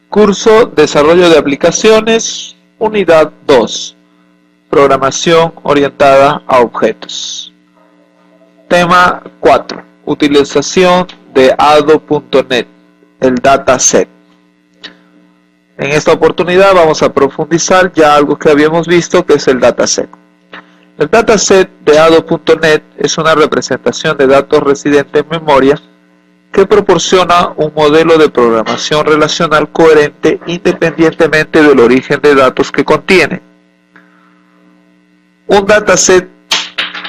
Curso Desarrollo de Aplicaciones, Unidad 2, Programación orientada a objetos. Tema 4, Utilización de ADO.NET, el dataset. En esta oportunidad vamos a profundizar ya algo que habíamos visto, que es el dataset. El dataset de ADO.NET es una representación de datos residentes en memoria que proporciona un modelo de programación relacional coherente independientemente del origen de datos que contiene. Un dataset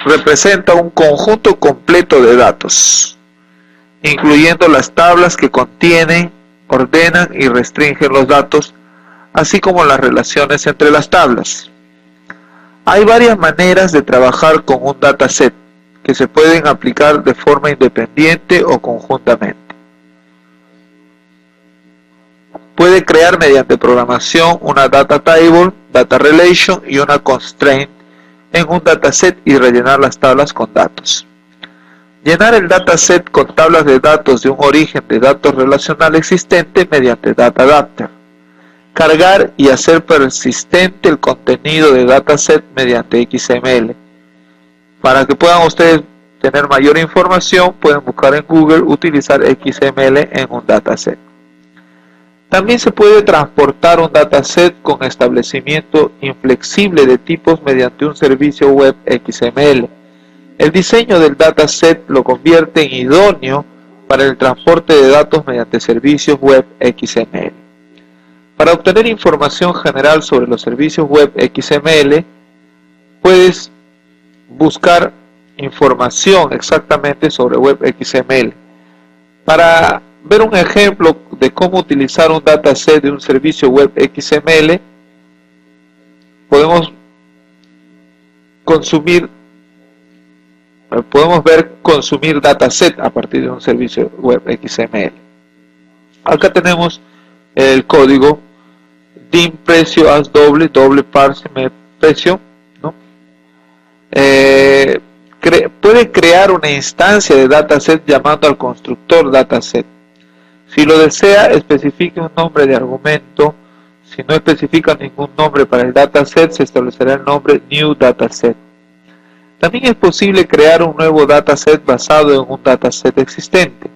representa un conjunto completo de datos, incluyendo las tablas que contienen, ordenan y restringen los datos, así como las relaciones entre las tablas. Hay varias maneras de trabajar con un dataset que se pueden aplicar de forma independiente o conjuntamente. Puede crear mediante programación una data table, data relation y una constraint en un dataset y rellenar las tablas con datos. Llenar el dataset con tablas de datos de un origen de datos relacional existente mediante data adapter. Cargar y hacer persistente el contenido de dataset mediante XML. Para que puedan ustedes tener mayor información, pueden buscar en Google utilizar XML en un dataset. También se puede transportar un dataset con establecimiento inflexible de tipos mediante un servicio web XML. El diseño del dataset lo convierte en idóneo para el transporte de datos mediante servicios web XML. Para obtener información general sobre los servicios web XML, puedes buscar información exactamente sobre web XML. Para ver un ejemplo de cómo utilizar un dataset de un servicio web XML, podemos ver consumir dataset a partir de un servicio web XML. Acá tenemos el código dim precio as doble parse precio, ¿no? Puede crear una instancia de dataset llamando al constructor dataset. Si lo desea, especifique un nombre de argumento. Si no especifica ningún nombre para el dataset, se establecerá el nombre new dataset. También es posible crear un nuevo dataset basado en un dataset existente.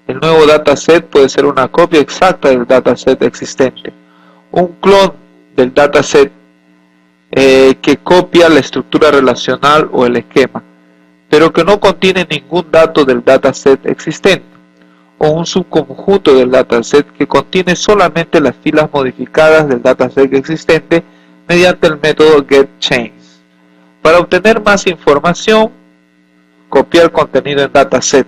El nuevo dataset puede ser una copia exacta del dataset existente, un clon del dataset que copia la estructura relacional o el esquema, pero que no contiene ningún dato del dataset existente, o un subconjunto del dataset que contiene solamente las filas modificadas del dataset existente mediante el método getChange. Para obtener más información, copiar contenido en dataset.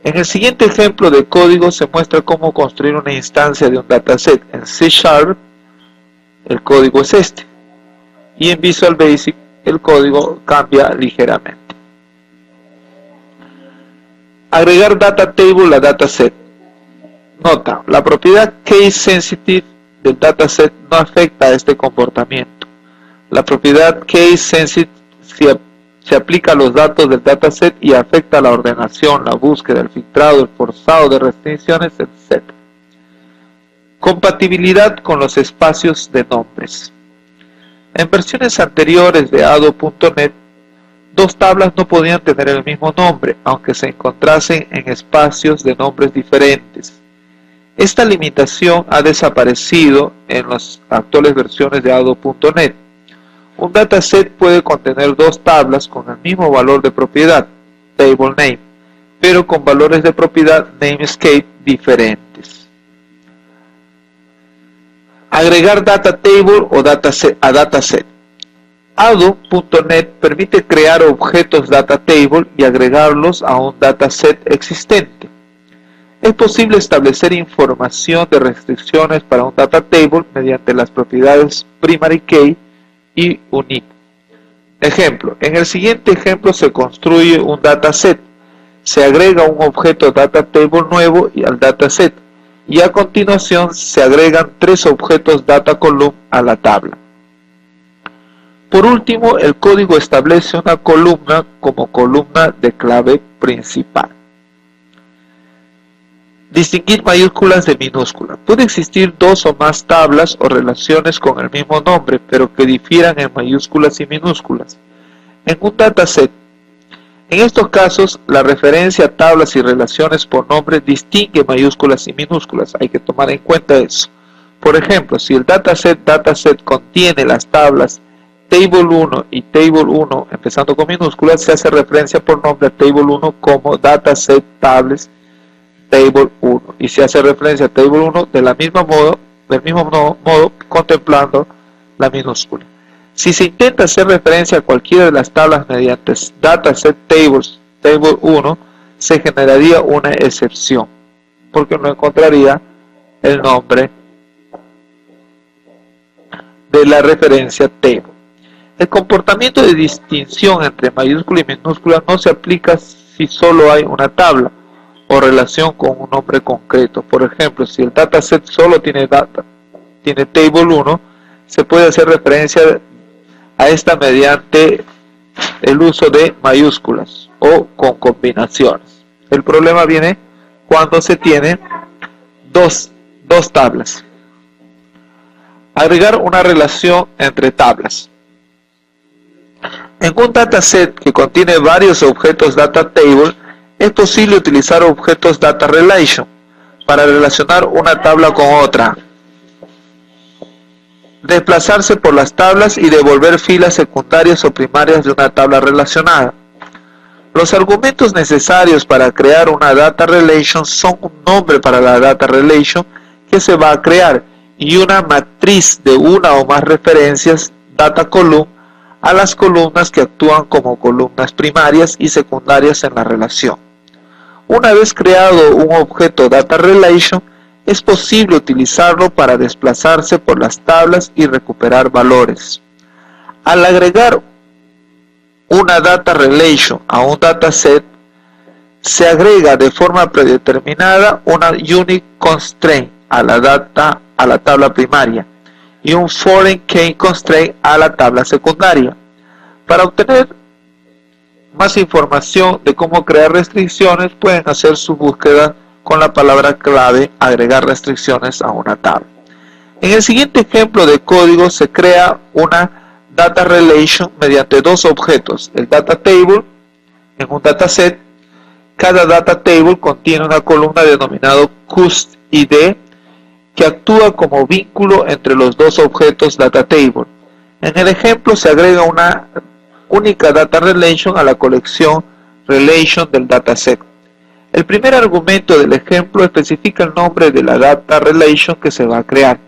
En el siguiente ejemplo de código se muestra cómo construir una instancia de un dataset. En C#, el código es este, y en Visual Basic el código cambia ligeramente. Agregar data table a dataset. Nota, la propiedad case sensitive del dataset no afecta a este comportamiento. La propiedad case sensitive se aplica a los datos del dataset y afecta a la ordenación, la búsqueda, el filtrado, el forzado de restricciones, etc. Compatibilidad con los espacios de nombres. En versiones anteriores de ADO.NET, dos tablas no podían tener el mismo nombre, aunque se encontrasen en espacios de nombres diferentes. Esta limitación ha desaparecido en las actuales versiones de ADO.NET. Un dataset puede contener dos tablas con el mismo valor de propiedad, table name, pero con valores de propiedad namescape diferentes. Agregar data table o dataset a dataset. ADO.NET permite crear objetos data table y agregarlos a un dataset existente. Es posible establecer información de restricciones para un data table mediante las propiedades primary key y unique. Ejemplo, en el siguiente ejemplo se construye un dataset, se agrega un objeto data table nuevo al dataset y a continuación se agregan tres objetos data column a la tabla. Por último, el código establece una columna como columna de clave principal. Distinguir mayúsculas de minúsculas. Puede existir dos o más tablas o relaciones con el mismo nombre, pero que difieran en mayúsculas y minúsculas en un dataset. En estos casos, la referencia a tablas y relaciones por nombre distingue mayúsculas y minúsculas. Hay que tomar en cuenta eso. Por ejemplo, si el dataset contiene las tablas Table 1 y Table 1 empezando con minúsculas, se hace referencia por nombre a Table 1 como dataset tables Table 1 y se hace referencia a Table 1 del mismo modo contemplando la minúscula. Si se intenta hacer referencia a cualquiera de las tablas mediante dataset tables Table 1, se generaría una excepción, porque no encontraría el nombre de la referencia table. El comportamiento de distinción entre mayúscula y minúscula no se aplica si solo hay una tabla o relación con un nombre concreto. Por ejemplo, si el dataset solo tiene Table 1, se puede hacer referencia a esta mediante el uso de mayúsculas o con combinaciones. El problema viene cuando se tiene dos tablas. Agregar una relación entre tablas. En un dataset que contiene varios objetos data table, es posible utilizar objetos data relation para relacionar una tabla con otra, desplazarse por las tablas y devolver filas secundarias o primarias de una tabla relacionada. Los argumentos necesarios para crear una data relation son un nombre para la data relation que se va a crear y una matriz de una o más referencias data column a las columnas que actúan como columnas primarias y secundarias en la relación. Una vez creado un objeto data relation, es posible utilizarlo para desplazarse por las tablas y recuperar valores. Al agregar una data relation a un dataset, se agrega de forma predeterminada una unique constraint a la tabla primaria y un foreign key constraint a la tabla secundaria. Para obtener más información de cómo crear restricciones, pueden hacer su búsqueda con la palabra clave agregar restricciones a una tabla. En el siguiente ejemplo de código se crea una data relation mediante dos objetos, el data table en un dataset. Cada data table contiene una columna denominada custID que actúa como vínculo entre los dos objetos data table. En el ejemplo se agrega una única data relation a la colección relation del dataset. El primer argumento del ejemplo especifica el nombre de la data relation que se va a crear.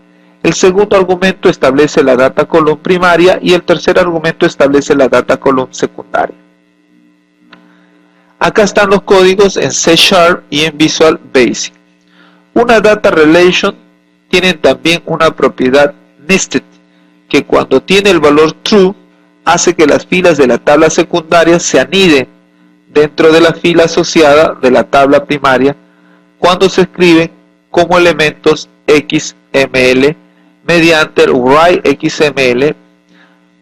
El segundo argumento establece la data column primaria y el tercer argumento establece la data column secundaria. Acá están los códigos en C# y en Visual Basic. Una data relation tiene también una propiedad nested, que cuando tiene el valor true, hace que las filas de la tabla secundaria se aniden dentro de la fila asociada de la tabla primaria cuando se escriben como elementos XML mediante el write XML.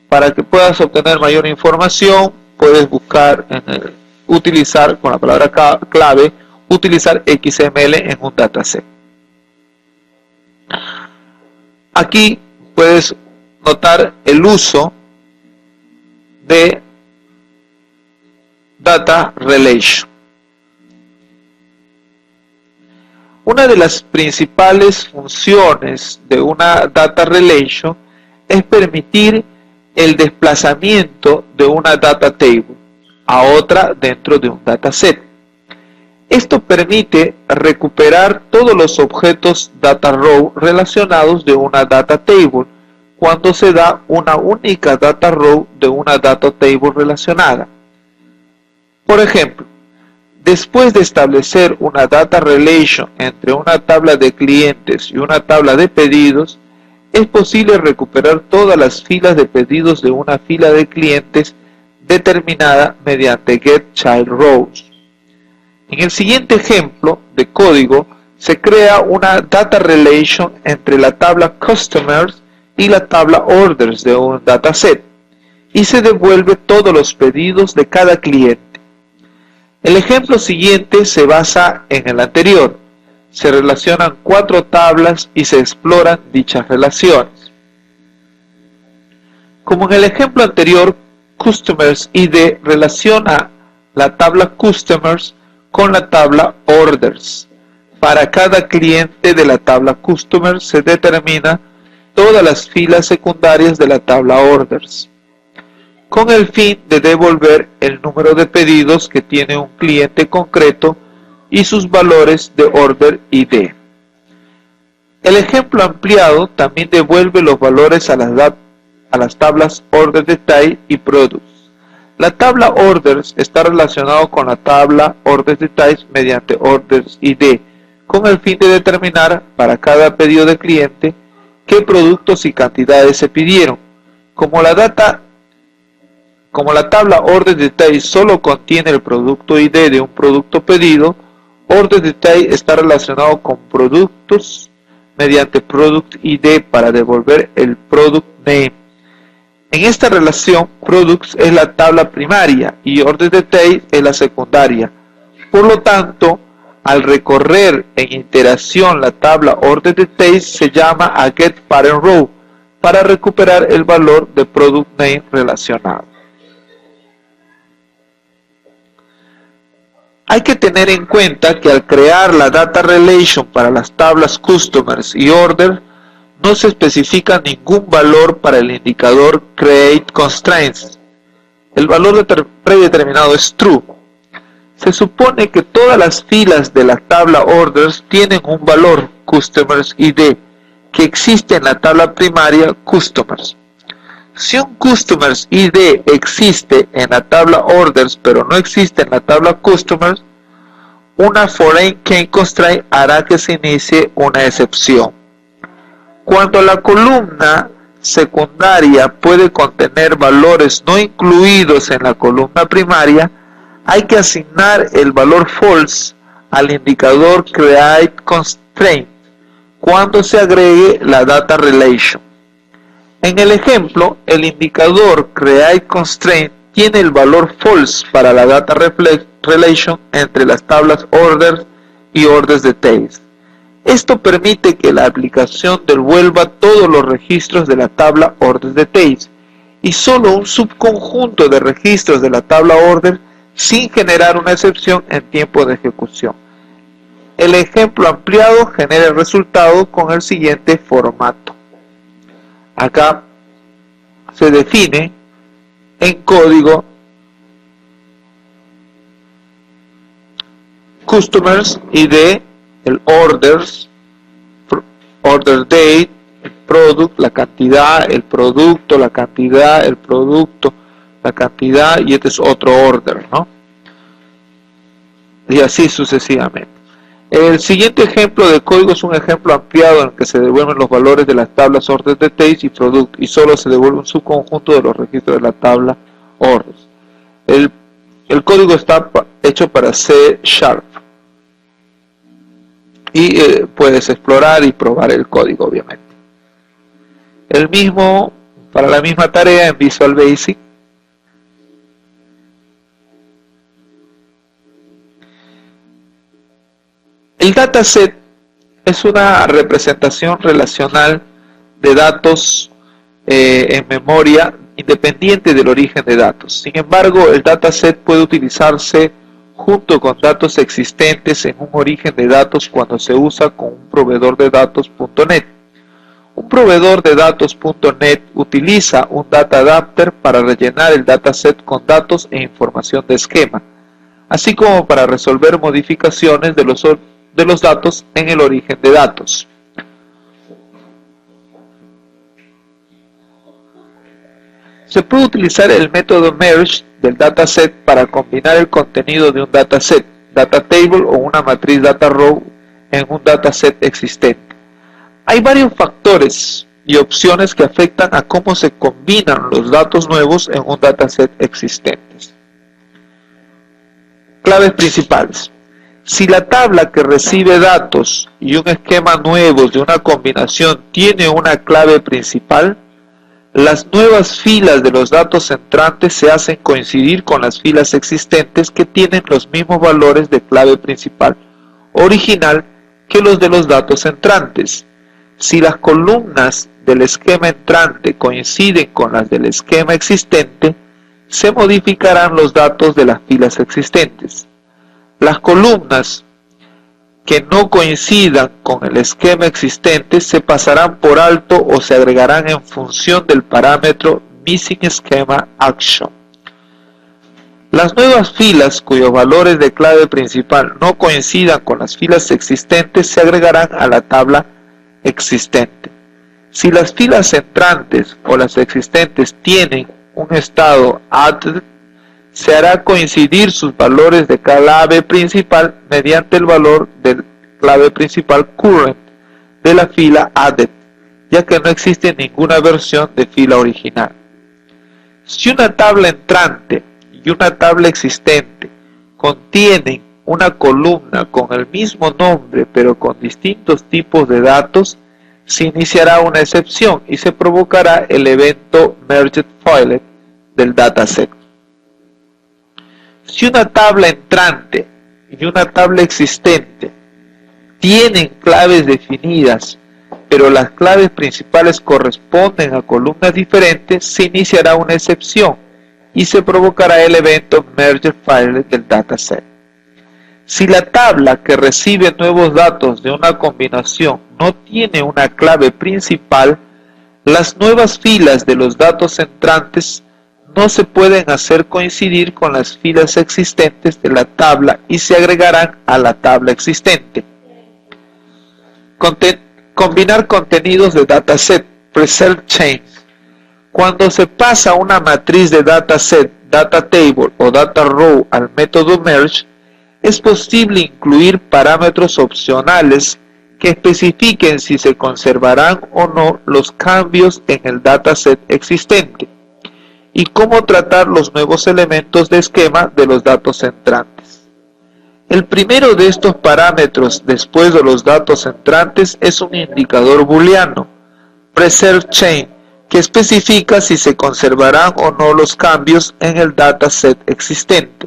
Para que puedas obtener mayor información, puedes buscar utilizar con la palabra clave utilizar XML en un dataset. Aquí puedes notar el uso de data relation. Una de las principales funciones de una data relation es permitir el desplazamiento de una data table a otra dentro de un dataset. Esto permite recuperar todos los objetos data row relacionados de una data table cuando se da una única data row de una data table relacionada. Por ejemplo, después de establecer una data relation entre una tabla de clientes y una tabla de pedidos, es posible recuperar todas las filas de pedidos de una fila de clientes determinada mediante getChildRows. En el siguiente ejemplo de código se crea una data relation entre la tabla customers y la tabla orders de un dataset y se devuelve todos los pedidos de cada cliente. El ejemplo siguiente se basa en el anterior. Se relacionan 4 tablas y se exploran dichas relaciones. Como en el ejemplo anterior, Customers ID relaciona la tabla Customers con la tabla Orders. Para cada cliente de la tabla Customers se determina todas las filas secundarias de la tabla Orders, con el fin de devolver el número de pedidos que tiene un cliente concreto y sus valores de Order ID. El ejemplo ampliado también devuelve los valores a las tablas Order Detail y Products. La tabla Orders está relacionada con la tabla Order Details mediante Orders ID, con el fin de determinar para cada pedido de cliente qué productos y cantidades se pidieron. Como la tabla Order Detail solo contiene el producto ID de un producto pedido, Order Detail está relacionado con productos mediante Product ID para devolver el Product Name. En esta relación, Products es la tabla primaria y Order Detail es la secundaria. Por lo tanto, al recorrer en iteración la tabla Order Detail se llama a getParentRow para recuperar el valor de Product Name relacionado. Hay que tener en cuenta que al crear la Data Relation para las tablas Customers y Order, no se especifica ningún valor para el indicador createConstraints. El valor predeterminado es true. Se supone que todas las filas de la tabla Orders tienen un valor Customers ID que existe en la tabla primaria Customers. Si un Customers ID existe en la tabla Orders pero no existe en la tabla Customers, una foreign key constraint hará que se inicie una excepción. Cuando la columna secundaria puede contener valores no incluidos en la columna primaria, hay que asignar el valor false al indicador createConstraint cuando se agregue la Data Relation. En el ejemplo, el indicador createConstraint tiene el valor false para la Data Relation entre las tablas Orders y Orders Details. Esto permite que la aplicación devuelva todos los registros de la tabla Orders Details y solo un subconjunto de registros de la tabla Order sin generar una excepción en tiempo de ejecución. El ejemplo ampliado genera el resultado con el siguiente formato. Acá se define en código Customers ID, el Orders, Order Date, el Product, la cantidad, el producto, la cantidad, el producto, la cantidad, y este es otro Order, ¿no? Y así sucesivamente. El siguiente ejemplo de código es un ejemplo ampliado en el que se devuelven los valores de las tablas Order Details y Product y solo se devuelve un subconjunto de los registros de la tabla Orders. El código está hecho para C# y puedes explorar y probar el código, obviamente. El mismo para la misma tarea en Visual Basic. El dataset es una representación relacional de datos en memoria independiente del origen de datos. Sin embargo, el dataset puede utilizarse junto con datos existentes en un origen de datos cuando se usa con un proveedor de datos.net. Un proveedor de datos.net utiliza un data adapter para rellenar el dataset con datos e información de esquema, así como para resolver modificaciones de los datos en el origen de datos. Se puede utilizar el método merge del dataset para combinar el contenido de un dataset, data table o una matriz data row en un dataset existente. Hay varios factores y opciones que afectan a cómo se combinan los datos nuevos en un dataset existente. Claves principales. Si la tabla que recibe datos y un esquema nuevos de una combinación tiene una clave principal, las nuevas filas de los datos entrantes se hacen coincidir con las filas existentes que tienen los mismos valores de clave principal original que los de los datos entrantes. Si las columnas del esquema entrante coinciden con las del esquema existente, se modificarán los datos de las filas existentes. Las columnas que no coincidan con el esquema existente se pasarán por alto o se agregarán en función del parámetro Missing Schema Action. Las nuevas filas cuyos valores de clave principal no coincidan con las filas existentes se agregarán a la tabla existente. Si las filas entrantes o las existentes tienen un estado added, se hará coincidir sus valores de clave principal mediante el valor de clave principal current de la fila added, ya que no existe ninguna versión de fila original. Si una tabla entrante y una tabla existente contienen una columna con el mismo nombre pero con distintos tipos de datos, se iniciará una excepción y se provocará el evento merged filet del dataset. Si una tabla entrante y una tabla existente tienen claves definidas, pero las claves principales corresponden a columnas diferentes, se iniciará una excepción y se provocará el evento merged filet del dataset. Si la tabla que recibe nuevos datos de una combinación no tiene una clave principal, las nuevas filas de los datos entrantes no se pueden hacer coincidir con las filas existentes de la tabla y se agregarán a la tabla existente. Combinar contenidos de dataset, preserve chains. Cuando se pasa una matriz de dataset, data table o data row al método merge, es posible incluir parámetros opcionales que especifiquen si se conservarán o no los cambios en el dataset existente y cómo tratar los nuevos elementos de esquema de los datos entrantes. El primero de estos parámetros después de los datos entrantes es un indicador booleano, preserve chain, que especifica si se conservarán o no los cambios en el dataset existente.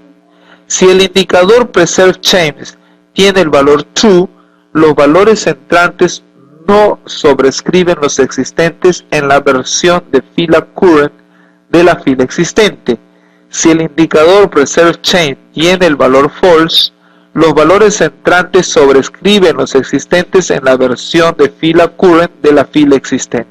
Si el indicador preserve chains tiene el valor true, los valores entrantes no sobrescriben los existentes en la versión de fila current de la fila existente. Si el indicador preserve chain tiene el valor false, los valores entrantes sobrescriben los existentes en la versión de fila current de la fila existente.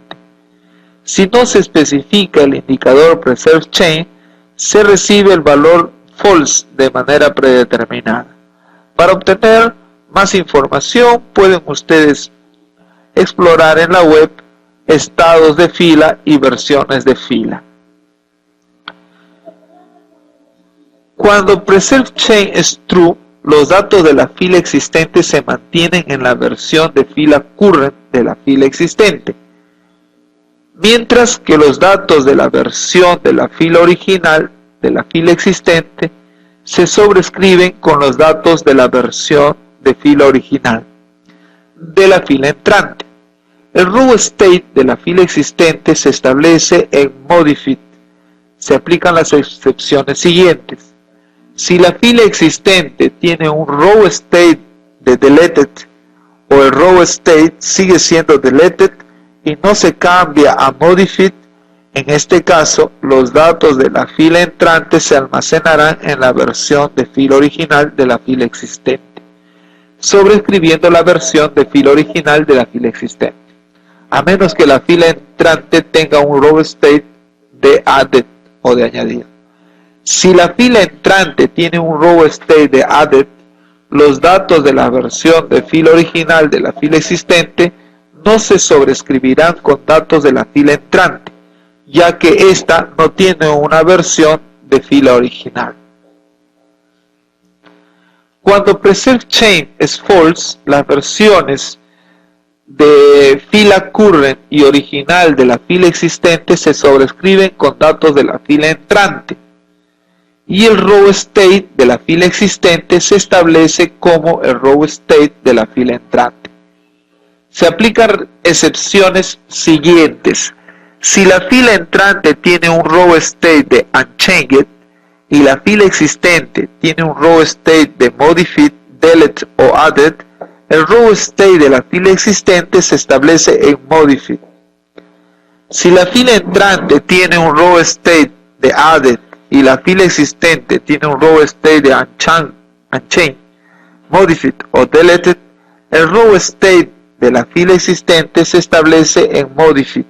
Si no se especifica el indicador preserve chain, se recibe el valor false de manera predeterminada. Para obtener más información pueden ustedes explorar en la web estados de fila y versiones de fila. Cuando preserve chain es true, los datos de la fila existente se mantienen en la versión de fila current de la fila existente, mientras que los datos de la versión de la fila original de la fila existente se sobrescriben con los datos de la versión de fila original de la fila entrante. El row state de la fila existente se establece en modified. Se aplican las excepciones siguientes. Si la fila existente tiene un row state de deleted o el row state sigue siendo deleted y no se cambia a modified, en este caso los datos de la fila entrante se almacenarán en la versión de fila original de la fila existente, sobrescribiendo la versión de fila original de la fila existente, a menos que la fila entrante tenga un row state de added o de añadido. Si la fila entrante tiene un row state de added, los datos de la versión de fila original de la fila existente no se sobrescribirán con datos de la fila entrante, ya que ésta no tiene una versión de fila original. Cuando preserve chain es false, las versiones de fila current y original de la fila existente se sobrescriben con datos de la fila entrante, y el row state de la fila existente se establece como el row state de la fila entrante. Se aplican excepciones siguientes. Si la fila entrante tiene un row state de unchanged y la fila existente tiene un row state de modified, delete o added, El row state de la fila existente se establece en modified. Si la fila entrante tiene un row state de added y la fila existente tiene un row state de unchained, modified o deleted, el row state de la fila existente se establece en modified.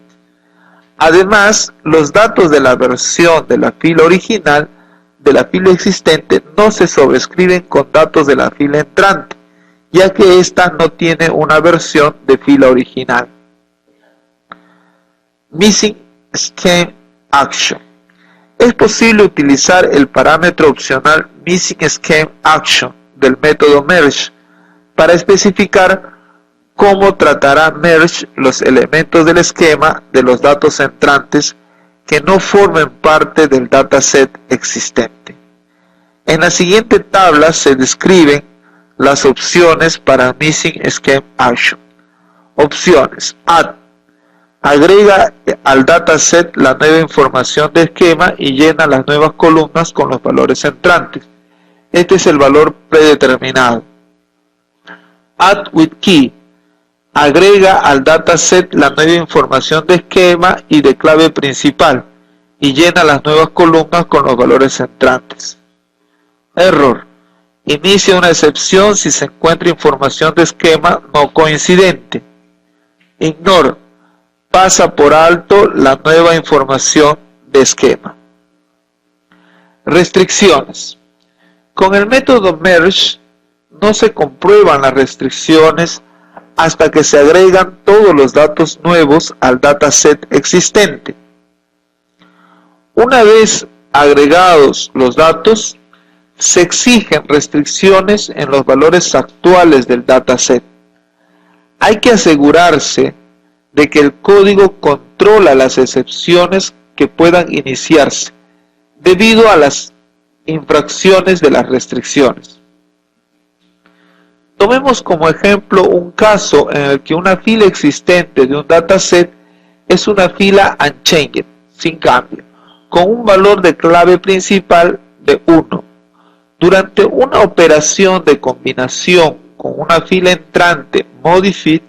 Además, los datos de la versión de la fila original de la fila existente no se sobrescriben con datos de la fila entrante, ya que ésta no tiene una versión de fila original. Missing Scheme Action. Es posible utilizar el parámetro opcional Missing Scheme Action del método merge para especificar cómo tratará merge los elementos del esquema de los datos entrantes que no formen parte del dataset existente. En la siguiente tabla se describen las opciones para Missing Scheme Action. Opciones: Add. Agrega al dataset la nueva información de esquema y llena las nuevas columnas con los valores entrantes. Este es el valor predeterminado. Add with key. Agrega al dataset la nueva información de esquema y de clave principal y llena las nuevas columnas con los valores entrantes. Error. Inicia una excepción si se encuentra información de esquema no coincidente. Ignore. Pasa por alto la nueva información de esquema. Restricciones. Con el método merge no se comprueban las restricciones hasta que se agregan todos los datos nuevos al dataset existente. Una vez agregados los datos, se exigen restricciones en los valores actuales del dataset. Hay que asegurarse de que el código controla las excepciones que puedan iniciarse debido a las infracciones de las restricciones. Tomemos como ejemplo un caso en el que una fila existente de un dataset es una fila unchanged, sin cambio, con un valor de clave principal de 1. Durante una operación de combinación con una fila entrante modified,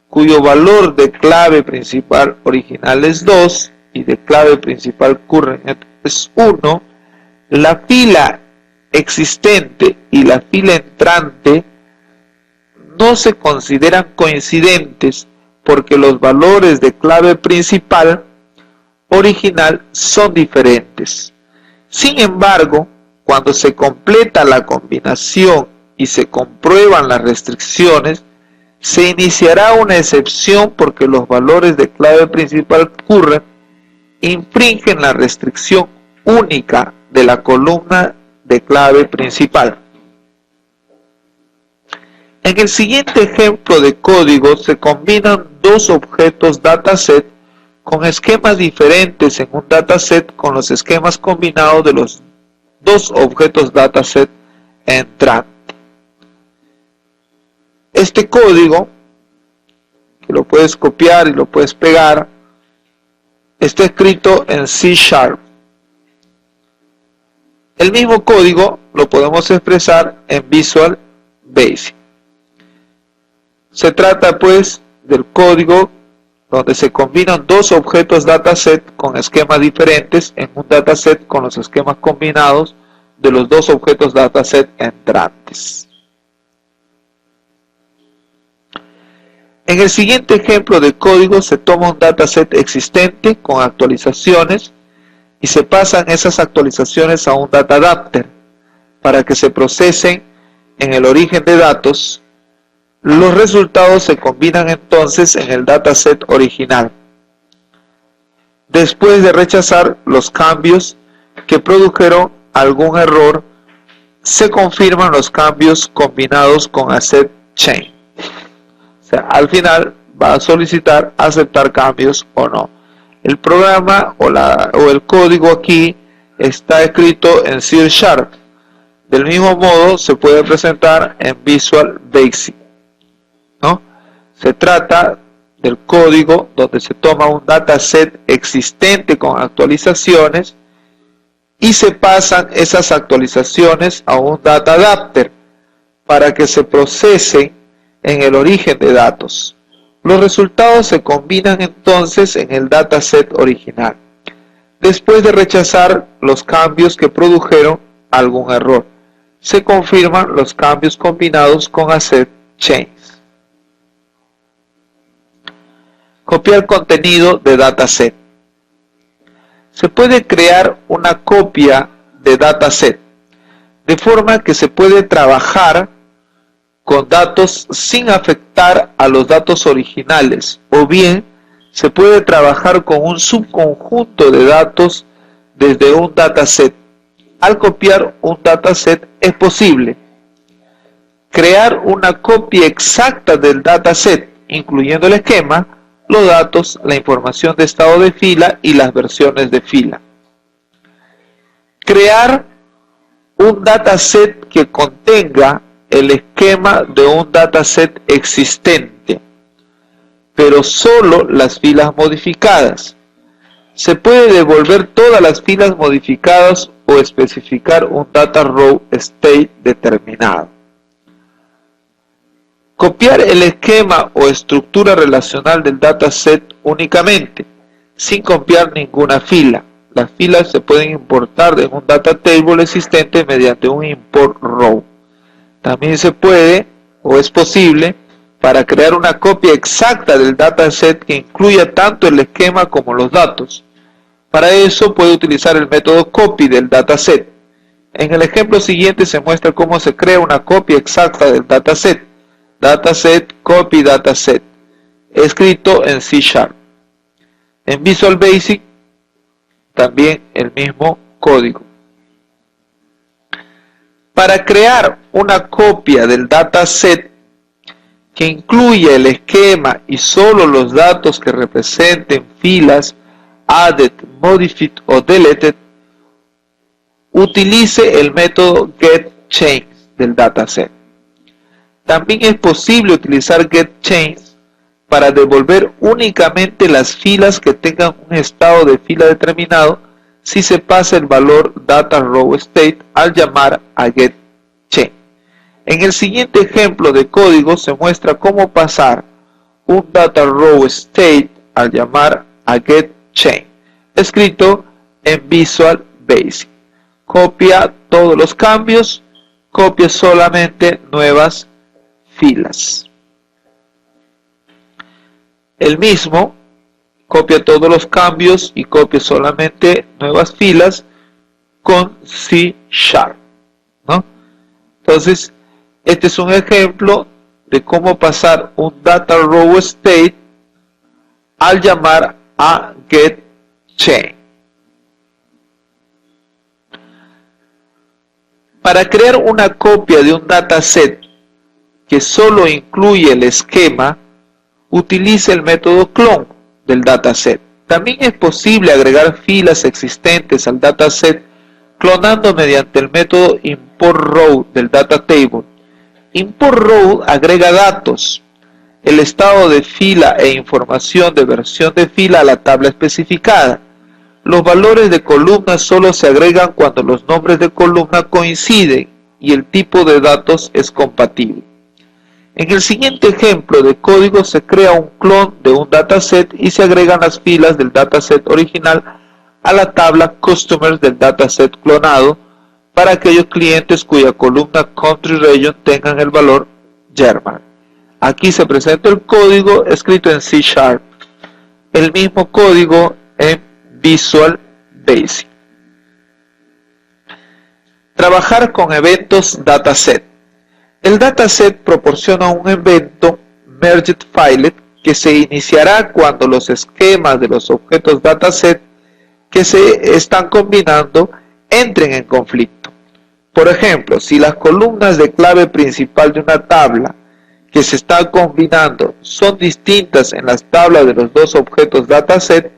cuyo valor de clave principal original es 2 y de clave principal current es 1, la fila existente y la fila entrante no se consideran coincidentes porque los valores de clave principal original son diferentes. Sin embargo, cuando se completa la combinación y se comprueban las restricciones, se iniciará una excepción porque los valores de clave principal current infringen la restricción única de la columna de clave principal. En el siguiente ejemplo de código se combinan dos objetos dataset con esquemas diferentes en un dataset con los esquemas combinados de los dos objetos dataset entrante. Este código, que lo puedes copiar y lo puedes pegar, está escrito en C#. El mismo código lo podemos expresar en Visual Basic. Se trata pues del código donde se combinan dos objetos dataset con esquemas diferentes en un dataset con los esquemas combinados de los dos objetos dataset entrantes. En el siguiente ejemplo de código se toma un dataset existente con actualizaciones y se pasan esas actualizaciones a un data adapter para que se procesen en el origen de datos. Los resultados se combinan entonces en el dataset original. Después de rechazar los cambios que produjeron algún error, se confirman los cambios combinados con accept change. O sea, al final va a solicitar aceptar cambios o no. El programa o el código aquí está escrito en C#. Del mismo modo se puede presentar en Visual Basic, ¿no? Se trata del código donde se toma un dataset existente con actualizaciones y se pasan esas actualizaciones a un data adapter para que se procesen en el origen de datos. Los resultados se combinan entonces en el dataset original, después de rechazar los cambios que produjeron algún error. Se confirman los cambios combinados con accept change. Copiar contenido de dataset. Se puede crear una copia de dataset, de forma que se puede trabajar con datos sin afectar a los datos originales, o bien se puede trabajar con un subconjunto de datos desde un dataset. Al copiar un dataset es posible crear una copia exacta del dataset, incluyendo el esquema, los datos, la información de estado de fila y las versiones de fila. Crear un dataset que contenga el esquema de un dataset existente, pero solo las filas modificadas. Se puede devolver todas las filas modificadas o especificar un data row state determinado. Copiar el esquema o estructura relacional del dataset únicamente, sin copiar ninguna fila. Las filas se pueden importar de un data table existente mediante un import row. También se puede, o es posible, para crear una copia exacta del dataset que incluya tanto el esquema como los datos. Para eso puede utilizar el método copy del dataset. En el ejemplo siguiente se muestra cómo se crea una copia exacta del dataset. Dataset copy dataset, escrito en C#. En Visual Basic también el mismo código. Para crear una copia del dataset que incluya el esquema y solo los datos que representen filas added, modified o deleted, utilice el método getChange del dataset. También es posible utilizar getChange para devolver únicamente las filas que tengan un estado de fila determinado si se pasa el valor data row state al llamar a getChange. En el siguiente ejemplo de código se muestra cómo pasar un data row state al llamar a getChange, escrito en Visual Basic. Copia todos los cambios, copia solamente nuevas filas. El mismo copia todos los cambios y copia solamente nuevas filas con C#, ¿no? Entonces, este es un ejemplo de cómo pasar un data row state al llamar a getChange. Para crear una copia de un dataset que solo incluye el esquema, utilice el método clone del dataset. También es posible agregar filas existentes al dataset clonando mediante el método import row del data table. Import row agrega datos, el estado de fila e información de versión de fila a la tabla especificada. Los valores de columna solo se agregan cuando los nombres de columna coinciden y el tipo de datos es compatible. En el siguiente ejemplo de código se crea un clon de un dataset y se agregan las filas del dataset original a la tabla Customers del dataset clonado para aquellos clientes cuya columna Country Region tengan el valor German. Aquí se presenta el código escrito en C#, el mismo código en Visual Basic. Trabajar con eventos dataset. El dataset proporciona un evento merged filet que se iniciará cuando los esquemas de los objetos dataset que se están combinando entren en conflicto. Por ejemplo, si las columnas de clave principal de una tabla que se están combinando son distintas en las tablas de los dos objetos dataset,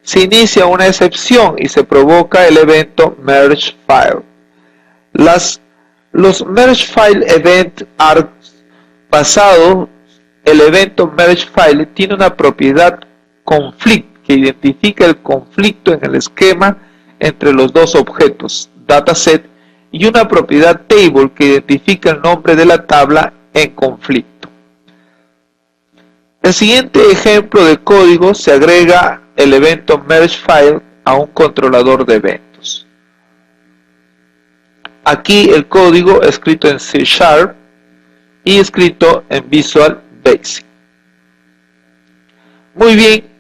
se inicia una excepción y se provoca el evento merge file. Los merge file event args pasado el evento merge file tiene una propiedad conflict que identifica el conflicto en el esquema entre los dos objetos dataset y una propiedad table que identifica el nombre de la tabla en conflicto. el siguiente ejemplo de código se agrega el evento merge file a un controlador de eventos. Aquí el código escrito en C# y escrito en Visual Basic. Muy bien,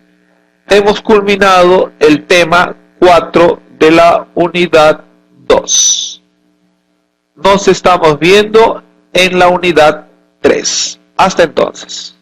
hemos culminado el tema 4 de la unidad 2. Nos estamos viendo en la unidad 3. Hasta entonces.